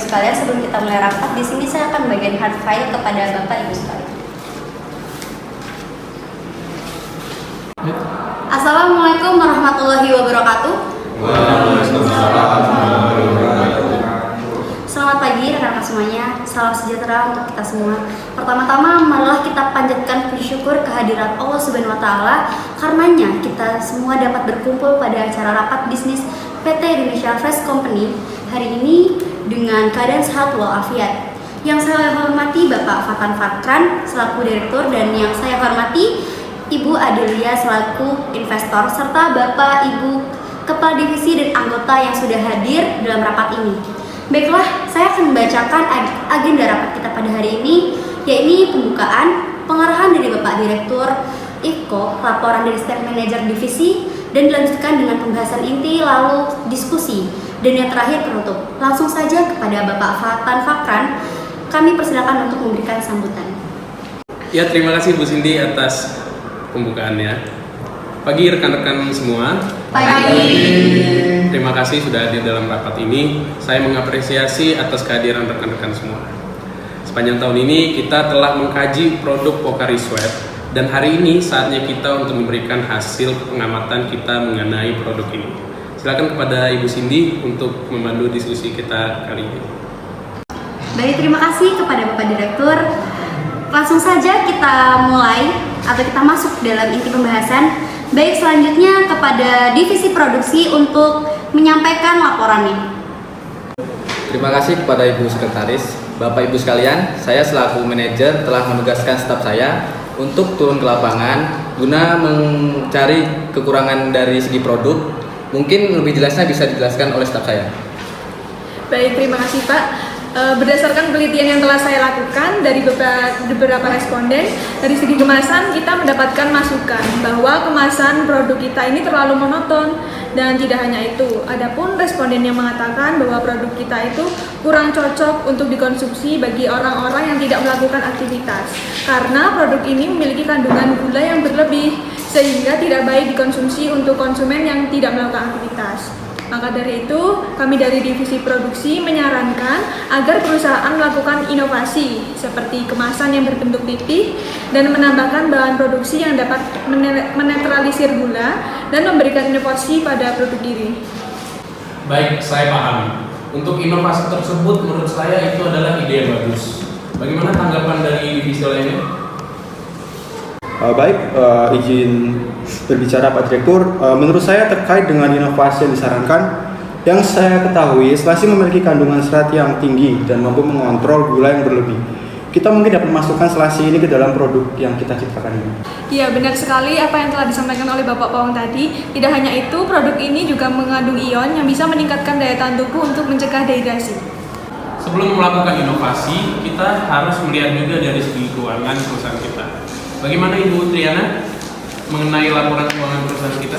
sekalian, sebelum kita mulai rapat, di sini saya akan bagian hard file kepada Bapak Ibu sekalian. Assalamualaikum warahmatullahi wabarakatuh. Selamat pagi rekan-rekan semuanya. Salam sejahtera untuk kita semua. Pertama-tama, marilah kita panjatkan bersyukur kehadirat Allah Subhanahu wa Ta'ala. Karenanya kita semua dapat berkumpul pada acara rapat bisnis PT Indonesia Fresh Company hari ini dengan keadaan sehat walafiat. Yang saya hormati Bapak Fatan Fakran selaku direktur, dan yang saya hormati Ibu Adelia selaku investor, serta Bapak Ibu Kepala Divisi dan anggota yang sudah hadir dalam rapat ini. Baiklah, saya akan membacakan agenda rapat kita pada hari ini, yaitu pembukaan, pengarahan dari Bapak Direktur IFCO, laporan dari Staff Manager Divisi, dan dilanjutkan dengan pembahasan inti, lalu diskusi, dan yang terakhir penutup. Langsung saja kepada Bapak Fatan Fakran, kami persilakan untuk memberikan sambutan. Ya, terima kasih Bu Cindy atas pembukaannya. Pagi rekan-rekan semua. Pagi. Terima kasih sudah hadir dalam rapat ini. Saya mengapresiasi atas kehadiran rekan-rekan semua. Sepanjang tahun ini kita telah mengkaji produk Pocari Sweat, dan hari ini saatnya kita untuk memberikan hasil pengamatan kita mengenai produk ini. Silakan kepada Ibu Cindy untuk memandu diskusi kita kali ini. Baik, terima kasih kepada Bapak Direktur. Langsung saja kita mulai atau kita masuk dalam inti pembahasan. Baik, selanjutnya kepada divisi produksi untuk menyampaikan laporannya. Terima kasih kepada Ibu Sekretaris. Bapak Ibu sekalian, saya selaku manajer telah menugaskan staf saya untuk turun ke lapangan guna mencari kekurangan dari segi produk. Mungkin lebih jelasnya bisa dijelaskan oleh staf saya. Baik, terima kasih Pak. Berdasarkan penelitian yang telah saya lakukan dari beberapa responden, dari segi kemasan kita mendapatkan masukan bahwa kemasan produk kita ini terlalu monoton, dan tidak hanya itu, adapun responden yang mengatakan bahwa produk kita itu kurang cocok untuk dikonsumsi bagi orang-orang yang tidak melakukan aktivitas, karena produk ini memiliki kandungan gula yang berlebih sehingga tidak baik dikonsumsi untuk konsumen yang tidak melakukan aktivitas. Maka dari itu, kami dari divisi produksi menyarankan agar perusahaan melakukan inovasi seperti kemasan yang berbentuk pipih dan menambahkan bahan produksi yang dapat menetralisir gula dan memberikan inovasi pada produk diri. Baik, saya paham. Untuk inovasi tersebut menurut saya itu adalah ide yang bagus. Bagaimana tanggapan dari divisi lainnya? Izin berbicara Pak Direktur. Menurut saya terkait dengan inovasi yang disarankan, yang saya ketahui selasi memiliki kandungan serat yang tinggi dan mampu mengontrol gula yang berlebih. Kita mungkin dapat memasukkan selasi ini ke dalam produk yang kita ciptakan ini. Iya, benar sekali apa yang telah disampaikan oleh Bapak Pawang tadi. Tidak hanya itu, produk ini juga mengandung ion yang bisa meningkatkan daya tahan tubuh untuk mencegah dehidrasi. Sebelum melakukan inovasi, kita harus melihat juga dari segi keuangan perusahaan kita. Bagaimana Ibu Triana mengenai laporan keuangan perusahaan kita?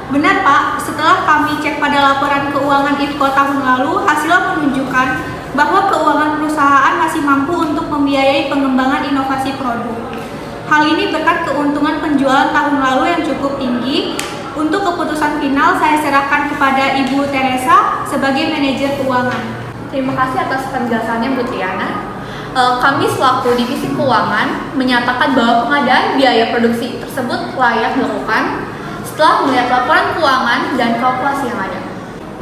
Benar Pak, setelah kami cek pada laporan keuangan IFCO tahun lalu, hasilnya menunjukkan bahwa keuangan perusahaan masih mampu untuk membiayai pengembangan inovasi produk. Hal ini berkat keuntungan penjualan tahun lalu yang cukup tinggi. Untuk keputusan final saya serahkan kepada Ibu Teresa sebagai manajer keuangan. Terima kasih atas penjelasannya Bu Triana. Kami selaku divisi keuangan menyatakan bahwa pengadaan biaya produksi tersebut layak dilakukan setelah melihat laporan keuangan dan kalkulasi yang ada.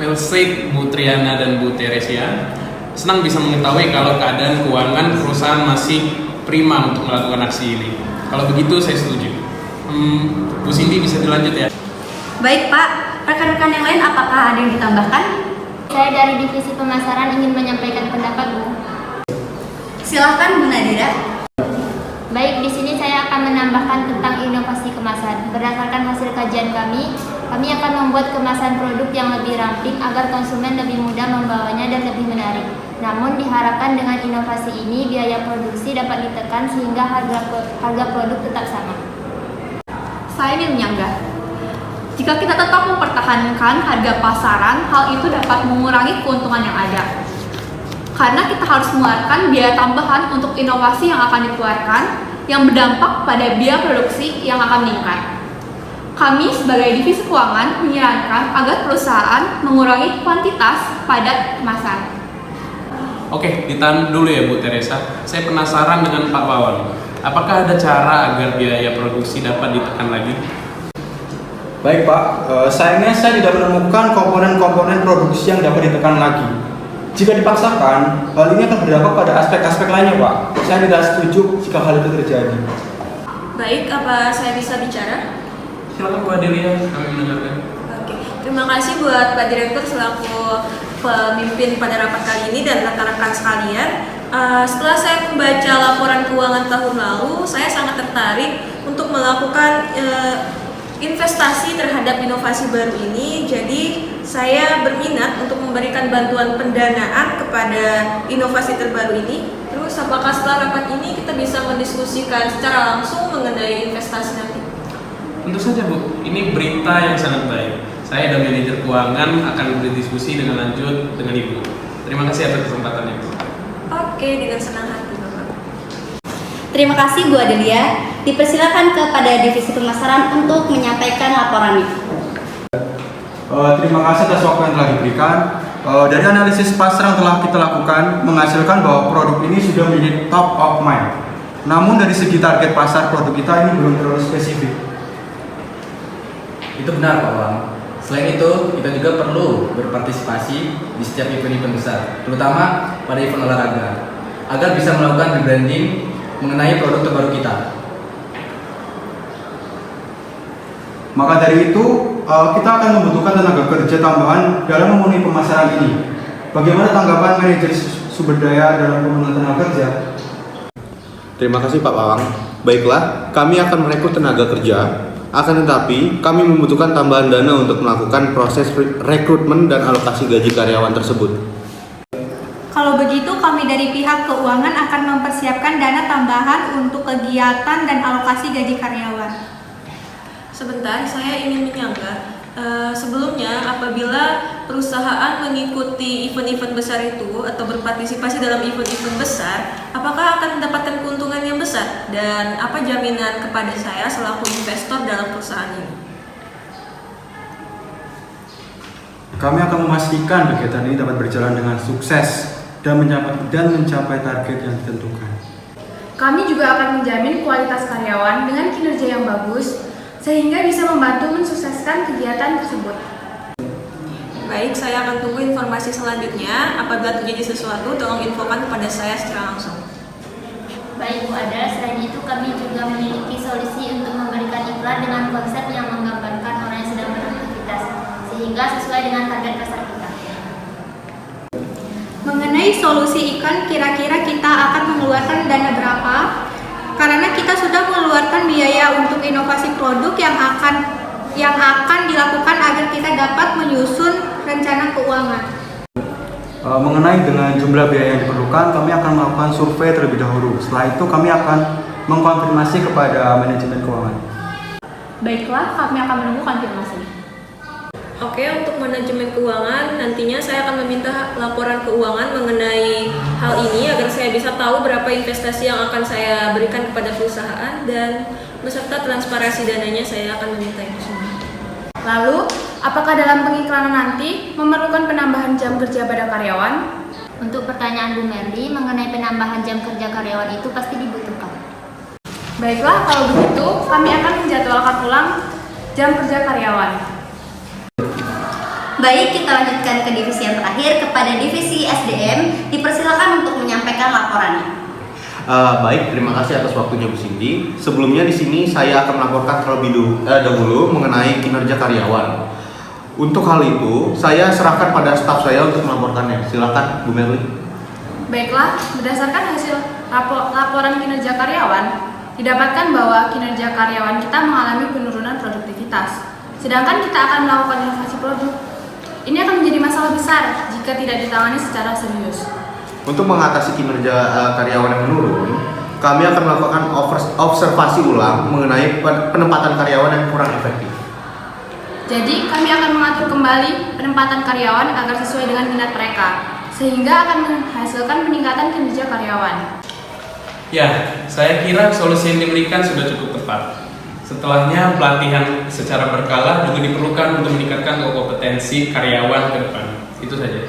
Well said Bu Triana dan Bu Teresia. Senang bisa mengetahui kalau keadaan keuangan perusahaan masih prima untuk melakukan aksi ini. Kalau begitu saya setuju. Bu Cindy bisa dilanjut ya. Baik Pak, rekan-rekan yang lain apakah ada yang ditambahkan? Saya dari divisi pemasaran ingin menyampaikan pendapat Bu. Silakan Bu Nadira. Baik, di sini saya akan menambahkan tentang inovasi kemasan. Berdasarkan hasil kajian kami akan membuat kemasan produk yang lebih ramping agar konsumen lebih mudah membawanya dan lebih menarik. Namun diharapkan dengan inovasi ini biaya produksi dapat ditekan sehingga harga produk tetap sama. Saya ingin menyanggah. Jika kita tetap mempertahankan harga pasaran, hal itu dapat mengurangi keuntungan yang ada. Karena kita harus mengeluarkan biaya tambahan untuk inovasi yang akan dikeluarkan yang berdampak pada biaya produksi yang akan meningkat. Kami sebagai divisi keuangan menyarankan agar perusahaan mengurangi kuantitas pada kemasan. Oke, ditahan dulu ya Bu Teresa. Saya penasaran dengan Pak Wawan. Apakah ada cara agar biaya produksi dapat ditekan lagi? Baik Pak, sayangnya saya tidak menemukan komponen-komponen produksi yang dapat ditekan lagi. Jika dipaksakan, hal ini akan berdampak pada aspek-aspek lainnya Pak. Saya tidak setuju jika hal itu terjadi. Baik, apa saya bisa bicara? Silakan Bu Adelia, kami mendengarkan. Oke, terima kasih buat Pak Direktur selaku pemimpin pada rapat kali ini dan rekan-rekan sekalian. Setelah saya membaca laporan keuangan tahun lalu, saya sangat tertarik untuk melakukan investasi terhadap inovasi baru ini. Jadi saya berminat untuk memberikan bantuan pendanaan kepada inovasi terbaru ini. Terus apakah setelah rapat ini kita bisa mendiskusikan secara langsung mengenai investasi nanti? Tentu saja Bu, ini berita yang sangat baik. Saya dan manajer keuangan akan berdiskusi dengan lanjut dengan Ibu. Terima kasih atas kesempatannya Bu. Oke, dengan senang hati Bapak. Terima kasih Bu Adelia. Dipersilakan kepada divisi pemasaran untuk menyampaikan laporannya. Terima kasih atas waktu yang telah diberikan. Dari analisis pasar yang telah kita lakukan menghasilkan bahwa produk ini sudah menjadi top of mind. Namun dari segi target pasar produk kita ini belum terlalu spesifik. Itu benar Pak Wang. Selain itu, kita juga perlu berpartisipasi di setiap event-event besar, terutama pada event olahraga, agar bisa melakukan rebranding mengenai produk terbaru kita. Maka dari itu, kita akan membutuhkan tenaga kerja tambahan dalam memenuhi pemasaran ini. Bagaimana tanggapan manajer sumber daya dalam pembutuhan tenaga kerja? Terima kasih Pak Wawang. Baiklah, kami akan merekrut tenaga kerja. Akan tetapi, kami membutuhkan tambahan dana untuk melakukan proses rekrutmen dan alokasi gaji karyawan tersebut. Kalau begitu, kami dari pihak keuangan akan mempersiapkan dana tambahan untuk kegiatan dan alokasi gaji karyawan. Sebentar, saya ingin menyanggah. Sebelumnya, apabila perusahaan mengikuti event-event besar itu atau berpartisipasi dalam event-event besar, apakah akan mendapatkan keuntungan yang besar? Dan apa jaminan kepada saya selaku investor dalam perusahaan ini? Kami akan memastikan kegiatan ini dapat berjalan dengan sukses dan mencapai target yang ditentukan. Kami juga akan menjamin kualitas karyawan dengan kinerja yang bagus, sehingga bisa membantu mensukseskan kegiatan tersebut. Baik, saya akan tunggu informasi selanjutnya. Apabila terjadi sesuatu, tolong infokan kepada saya secara langsung. Baik Bu Ada, selain itu kami juga memiliki solusi untuk memberikan iklan dengan konsep yang menggambarkan orang yang sedang beraktivitas, sehingga sesuai dengan target pasar kita. Mengenai solusi iklan, kira-kira kita akan mengeluarkan dana berapa? Karena kita sudah mengeluarkan biaya untuk inovasi produk yang akan dilakukan agar kita dapat menyusun rencana keuangan. Mengenai dengan jumlah biaya yang diperlukan, kami akan melakukan survei terlebih dahulu. Setelah itu kami akan mengkonfirmasi kepada manajemen keuangan. Baiklah, kami akan menunggu konfirmasi. Oke, untuk manajemen keuangan, nantinya saya akan meminta laporan keuangan mengenai hal ini agar saya bisa tahu berapa investasi yang akan saya berikan kepada perusahaan dan beserta transparansi dananya saya akan meminta itu semua. Lalu, apakah dalam pengiklanan nanti memerlukan penambahan jam kerja pada karyawan? Untuk pertanyaan Bu Merli mengenai penambahan jam kerja karyawan itu pasti dibutuhkan. Baiklah, kalau begitu kami akan menjadwalkan ulang jam kerja karyawan. Baik, kita lanjutkan ke divisi yang terakhir, kepada divisi SDM. Dipersilakan untuk menyampaikan laporannya. Baik, terima kasih atas waktunya Bu Cindy. Sebelumnya di sini saya akan melaporkan terlebih dahulu mengenai kinerja karyawan. Untuk hal itu, saya serahkan pada staf saya untuk melaporkannya. Silakan Bu Merli. Baiklah, berdasarkan hasil laporan kinerja karyawan, didapatkan bahwa kinerja karyawan kita mengalami penurunan produktivitas. Sedangkan kita akan melakukan inovasi produk. Ini akan menjadi masalah besar jika tidak ditangani secara serius. Untuk mengatasi kinerja karyawan yang menurun, kami akan melakukan observasi ulang mengenai penempatan karyawan yang kurang efektif. Jadi, kami akan mengatur kembali penempatan karyawan agar sesuai dengan minat mereka, sehingga akan menghasilkan peningkatan kinerja karyawan. Ya, saya kira solusi yang diberikan sudah cukup tepat. Setelahnya, pelatihan secara berkala juga diperlukan untuk meningkatkan kompetensi karyawan ke depan. Itu saja.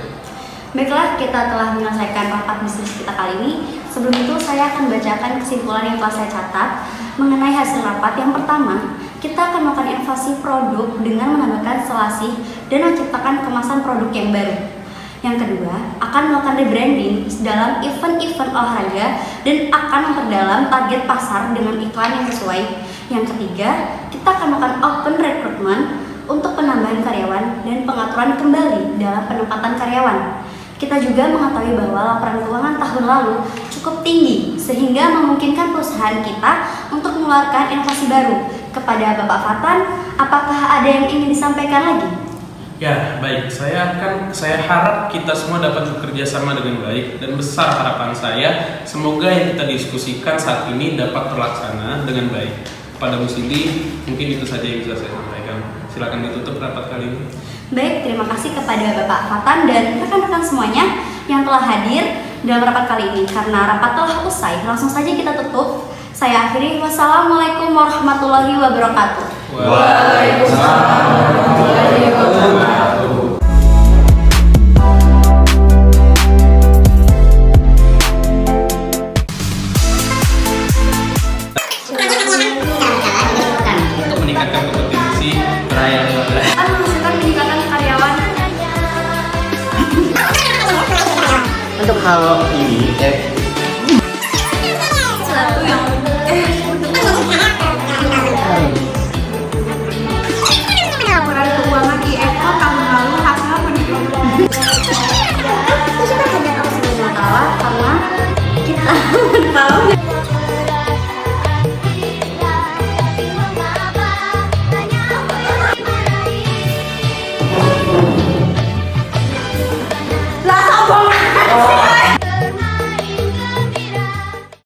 Baiklah, kita telah menyelesaikan rapat bisnis kita kali ini. Sebelum itu, saya akan bacakan kesimpulan yang telah saya catat mengenai hasil rapat. Yang pertama, kita akan melakukan inovasi produk dengan menambahkan selasih dan menciptakan kemasan produk yang baru. Yang kedua, akan melakukan rebranding dalam event-event olahraga dan akan memperdalam target pasar dengan iklan yang sesuai. Yang ketiga, kita akan melakukan open recruitment untuk penambahan karyawan dan pengaturan kembali dalam penempatan karyawan. Kita juga mengetahui bahwa laporan keuangan tahun lalu cukup tinggi sehingga memungkinkan perusahaan kita untuk mengeluarkan inovasi baru. Kepada Bapak Fatan, apakah ada yang ingin disampaikan lagi? Ya, baik. Saya harap kita semua dapat bekerja sama dengan baik, dan besar harapan saya semoga yang kita diskusikan saat ini dapat terlaksana dengan baik. Pada Bu Cindy, mungkin itu saja yang bisa saya sampaikan. Silakan ditutup rapat kali ini. Baik, terima kasih kepada Bapak Fatan dan rekan-rekan semuanya yang telah hadir dalam rapat kali ini. Karena rapat telah usai, langsung saja kita tutup. Saya akhiri. Wassalamualaikum warahmatullahi wabarakatuh. Waalaikumsalam warahmatullahi wabarakatuh. Untuk meningkatkan kompetensi Akan menghasilkan peningkatan karyawan. Untuk hal ini,